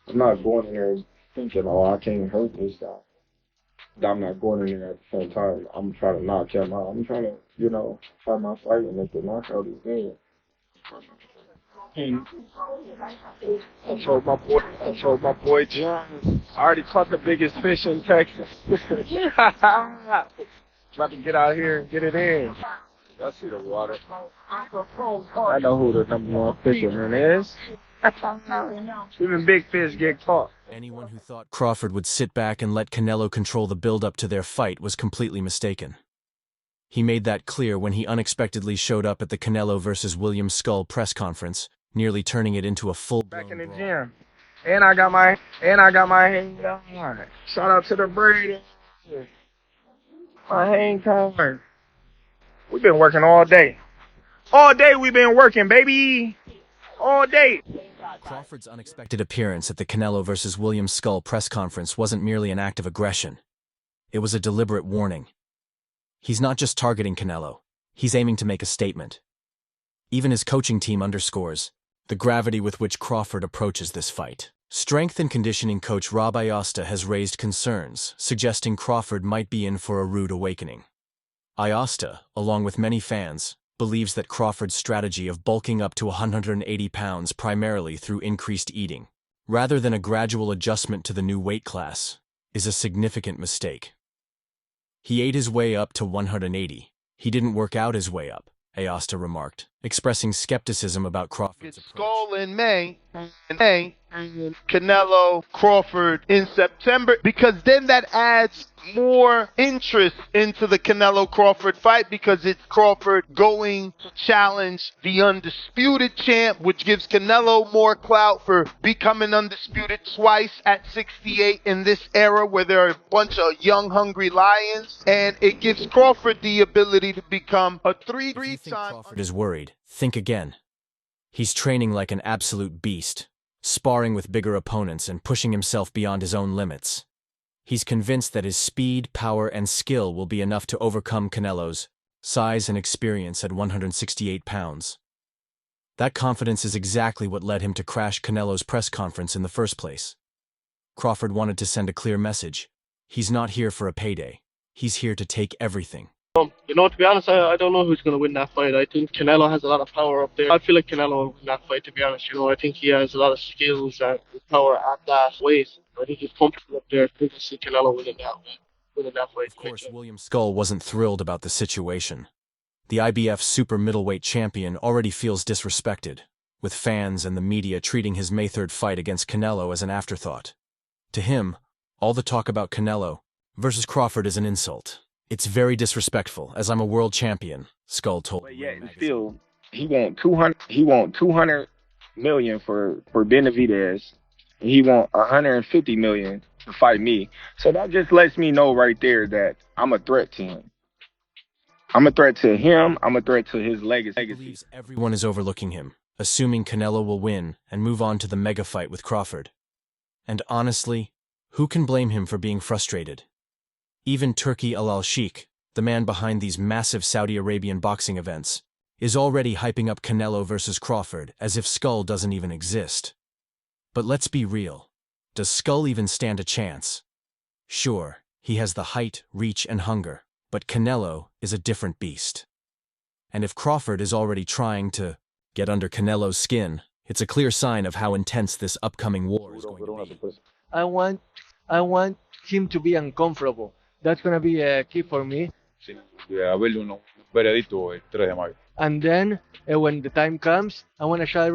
I'm not going in there thinking, oh, I can't hurt this guy. I'm not going in there at the same time. I'm trying to knock him out. I'm trying to, fight my fight, and if the knockout is good. And I told my boy John, I already caught the biggest fish in Texas. About to get out here and get it in. I see the water. I know who the number one fisherman is. Even big fish get caught. Anyone who thought Crawford would sit back and let Canelo control the build-up to their fight was completely mistaken. He made that clear when he unexpectedly showed up at the Canelo vs. William Skull press conference, nearly turning it into a full-blown Back in the brawl. gym. And I got my hand on. Shout out to the Brady. My hand card. We've been working all day. All day we've been working, baby. All day. Crawford's unexpected appearance at the Canelo vs. William Skull press conference wasn't merely an act of aggression. It was a deliberate warning. He's not just targeting Canelo. He's aiming to make a statement. Even his coaching team underscores the gravity with which Crawford approaches this fight. Strength and conditioning coach Rob Iosta has raised concerns, suggesting Crawford might be in for a rude awakening. Iosta, along with many fans, believes that Crawford's strategy of bulking up to 180 pounds primarily through increased eating, rather than a gradual adjustment to the new weight class, is a significant mistake. He ate his way up to 180. He didn't work out his way up, Iosta remarked, expressing skepticism about Crawford's approach. Skull in May, and Canelo, Crawford in September, because then that adds more interest into the Canelo-Crawford fight, because it's Crawford going to challenge the undisputed champ, which gives Canelo more clout for becoming undisputed twice at 68 in this era where there are a bunch of young, hungry lions, and it gives Crawford the ability to become a If you think three-time... Crawford is worried, think again. He's training like an absolute beast, sparring with bigger opponents and pushing himself beyond his own limits. He's convinced that his speed, power, and skill will be enough to overcome Canelo's size and experience at 168 pounds. That confidence is exactly what led him to crash Canelo's press conference in the first place. Crawford wanted to send a clear message. He's not here for a payday. He's here to take everything. To be honest, I don't know who's going to win that fight. I think Canelo has a lot of power up there. I feel like Canelo will win that fight, to be honest. I think he has a lot of skills and power at that weight. I think he's comfortable up there. I think I see Canelo winning that fight. Of course, William Skull wasn't thrilled about the situation. The IBF super middleweight champion already feels disrespected, with fans and the media treating his May 3rd fight against Canelo as an afterthought. To him, all the talk about Canelo versus Crawford is an insult. It's very disrespectful, as I'm a world champion, Skull told. But yet, and still, he want 200. He want 200 million for Benavidez, and he want 150 million to fight me. So that just lets me know right there that I'm a threat to him. I'm a threat to him. I'm a threat to his legacy. He believes everyone is overlooking him, assuming Canelo will win and move on to the mega fight with Crawford. And honestly, who can blame him for being frustrated? Even Turki Al-Sheikh, the man behind these massive Saudi Arabian boxing events, is already hyping up Canelo versus Crawford as if Skull doesn't even exist. But let's be real. Does Skull even stand a chance? Sure, he has the height, reach, and hunger, but Canelo is a different beast. And if Crawford is already trying to get under Canelo's skin, it's a clear sign of how intense this upcoming war is going to be. I want him to be uncomfortable. That's going to be a key for me. Sí, haberle un veredicto el 3 de mayo. And then, when the time comes, I want to shut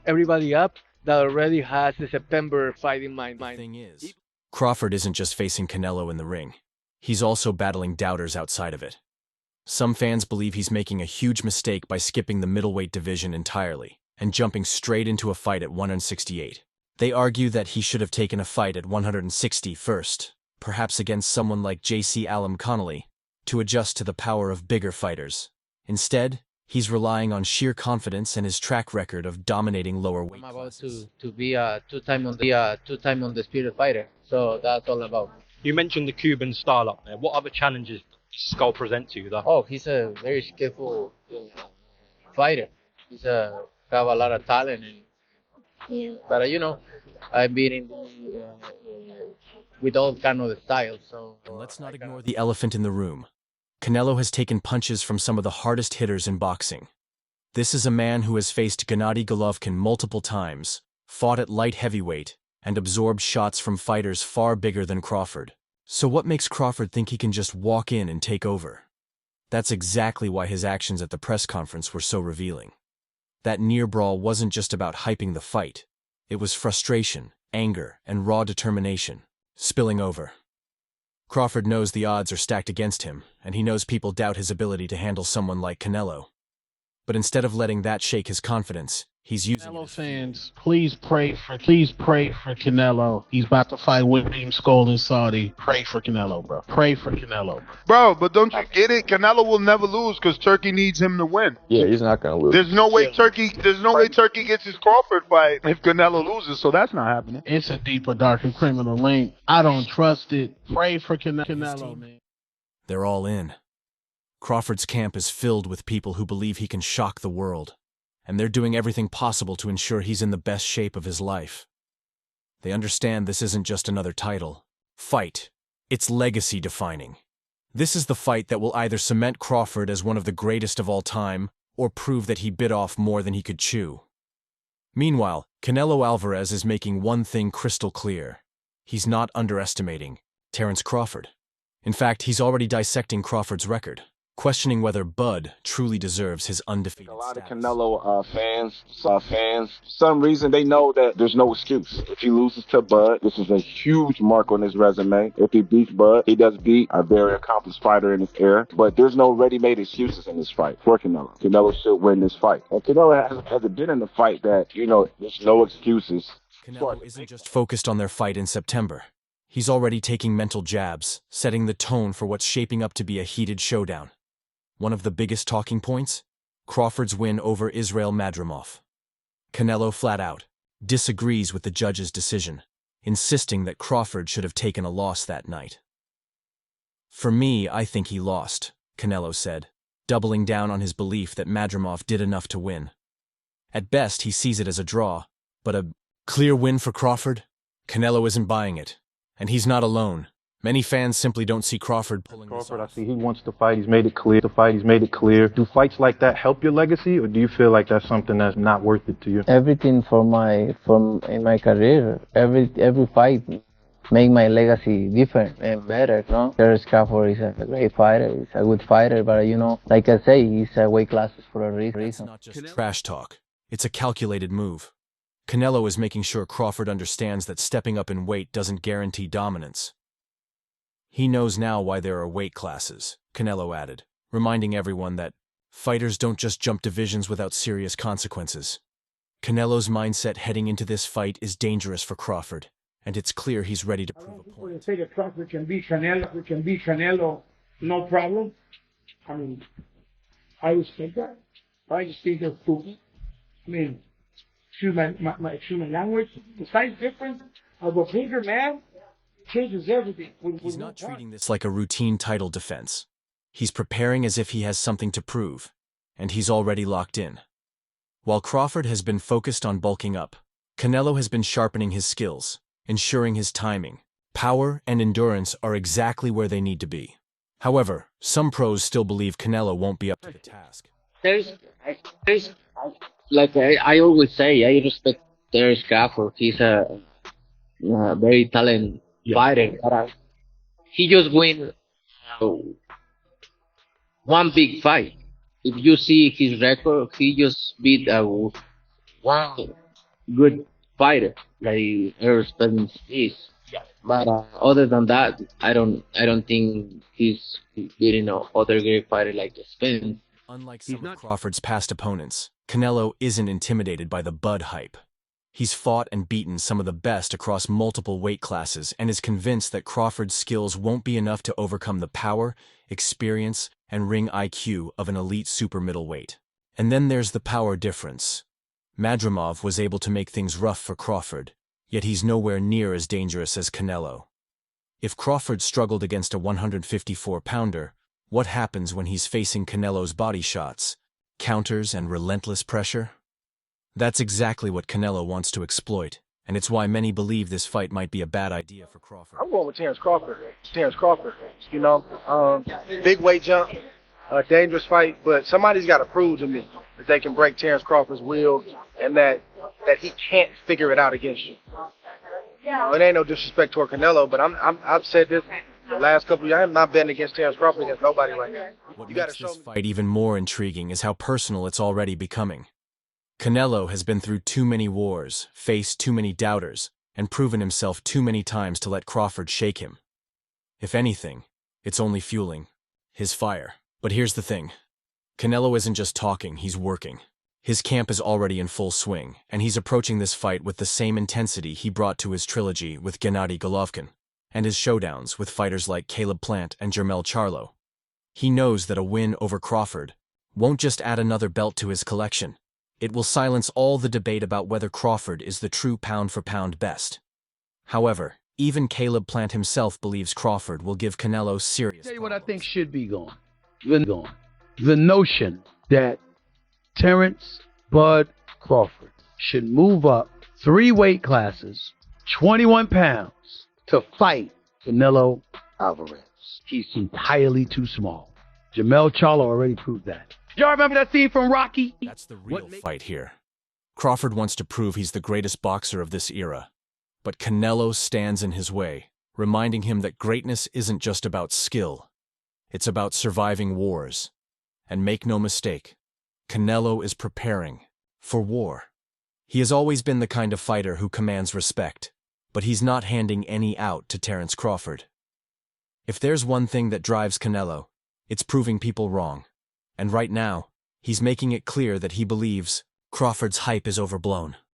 everybody up that already has the September fight in my The mind. thing is, Crawford isn't just facing Canelo in the ring. He's also battling doubters outside of it. Some fans believe he's making a huge mistake by skipping the middleweight division entirely and jumping straight into a fight at 168. They argue that he should have taken a fight at 160 first, perhaps against someone like J.C. Allen Connolly, to adjust to the power of bigger fighters. Instead, he's relying on sheer confidence and his track record of dominating lower weight I'm about classes. to be a two-time undisputed fighter. So that's all about. You mentioned the Cuban style up there. What other challenges does Skull present to you, though? Oh, he's a very skillful fighter. He's have a lot of talent, and But I've been in with all kind of styles. So And let's not ignore the elephant in the room. Canelo has taken punches from some of the hardest hitters in boxing. This is a man who has faced Gennady Golovkin multiple times, fought at light heavyweight, and absorbed shots from fighters far bigger than Crawford. So what makes Crawford think he can just walk in and take over? That's exactly why his actions at the press conference were so revealing. That near brawl wasn't just about hyping the fight. It was frustration, anger, and raw determination, spilling over. Crawford knows the odds are stacked against him, and he knows people doubt his ability to handle someone like Canelo. But instead of letting that shake his confidence, he's using Canelo fans, please pray for Canelo. He's about to fight William Skull in Saudi. Pray for Canelo, bro. Pray for Canelo. Bro, but don't you get it? Canelo will never lose because Turkey needs him to win. Yeah, he's not gonna lose. There's no way Turkey gets his Crawford fight if Canelo loses, so that's not happening. It's a deeper, darker criminal link. I don't trust it. Pray for Canelo, man. They're all in. Crawford's camp is filled with people who believe he can shock the world, and they're doing everything possible to ensure he's in the best shape of his life. They understand this isn't just another title. Fight. It's legacy defining. This is the fight that will either cement Crawford as one of the greatest of all time, or prove that he bit off more than he could chew. Meanwhile, Canelo Alvarez is making one thing crystal clear. He's not underestimating Terence Crawford. In fact, he's already dissecting Crawford's record, questioning whether Bud truly deserves his undefeated A lot of status. Canelo fans, for some reason they know that there's no excuse. If he loses to Bud, this is a huge mark on his resume. If he beats Bud, he does beat a very accomplished fighter in his era. But there's no ready-made excuses in this fight for Canelo. Canelo should win this fight. And Canelo hasn't been in the fight that, there's no excuses. Canelo isn't just focused on their fight in September. He's already taking mental jabs, setting the tone for what's shaping up to be a heated showdown. One of the biggest talking points? Crawford's win over Israel Madrimov. Canelo flat out disagrees with the judge's decision, insisting that Crawford should have taken a loss that night. For me, I think he lost, Canelo said, doubling down on his belief that Madrimov did enough to win. At best, he sees it as a draw, but a clear win for Crawford? Canelo isn't buying it, and he's not alone. Many fans simply don't see Crawford pulling this Crawford, I off. see he wants to fight. He's made it clear. Do fights like that help your legacy, or do you feel like that's something that's not worth it to you? Everything in my career, every fight make my legacy different and better. Terence Crawford is a great fighter. He's a good fighter, but like I say, he's weight classes for a reason. It's not just trash talk. It's a calculated move. Canelo is making sure Crawford understands that stepping up in weight doesn't guarantee dominance. He knows now why there are weight classes, Canelo added, reminding everyone that fighters don't just jump divisions without serious consequences. Canelo's mindset heading into this fight is dangerous for Crawford, and it's clear he's ready to prove a point. People say that Crawford can beat Canelo, no problem. I mean, I respect that. I just think they're stupid. I mean, excuse my language. The size difference of a bigger man changes everything. He's not treating this like a routine title defense. He's preparing as if he has something to prove, and he's already locked in. While Crawford has been focused on bulking up, Canelo has been sharpening his skills, ensuring his timing, power, and endurance are exactly where they need to be. However, some pros still believe Canelo won't be up to the task. Like I always say, I respect Terence Crawford. He's a very talented fighter. But he just win one big fight. If you see his record, he just beat one good fighter, like Erupts is. But other than that, I don't think he's beating other great fighter like Spence. Unlike some of Crawford's past opponents, Canelo isn't intimidated by the Bud hype. He's fought and beaten some of the best across multiple weight classes and is convinced that Crawford's skills won't be enough to overcome the power, experience, and ring IQ of an elite super middleweight. And then there's the power difference. Madrimov was able to make things rough for Crawford, yet he's nowhere near as dangerous as Canelo. If Crawford struggled against a 154-pounder, what happens when he's facing Canelo's body shots, counters, and relentless pressure? That's exactly what Canelo wants to exploit, and it's why many believe this fight might be a bad idea for Crawford. I'm going with Terence Crawford. Terence Crawford. You know, big weight jump, a dangerous fight, but somebody's got to prove to me that they can break Terence Crawford's will and that he can't figure it out against you. It ain't no disrespect toward Canelo, but I've said this the last couple of years. I'm not betting against Terence Crawford against nobody right now. What makes this fight even more intriguing is how personal it's already becoming. Canelo has been through too many wars, faced too many doubters, and proven himself too many times to let Crawford shake him. If anything, it's only fueling his fire. But here's the thing. Canelo isn't just talking, he's working. His camp is already in full swing, and he's approaching this fight with the same intensity he brought to his trilogy with Gennady Golovkin, and his showdowns with fighters like Caleb Plant and Jermell Charlo. He knows that a win over Crawford won't just add another belt to his collection. It will silence all the debate about whether Crawford is the true pound-for-pound best. However, even Caleb Plant himself believes Crawford will give Canelo serious I'll tell you what I think should be going. The notion that Terence Bud Crawford should move up 3 weight classes, 21 pounds, to fight Canelo Alvarez. He's entirely too small. Jermell Charlo already proved that. Y'all remember that scene from Rocky? That's the real fight here. Crawford wants to prove he's the greatest boxer of this era, but Canelo stands in his way, reminding him that greatness isn't just about skill. It's about surviving wars. And make no mistake, Canelo is preparing for war. He has always been the kind of fighter who commands respect, but he's not handing any out to Terence Crawford. If there's one thing that drives Canelo, it's proving people wrong. And right now, he's making it clear that he believes Crawford's hype is overblown.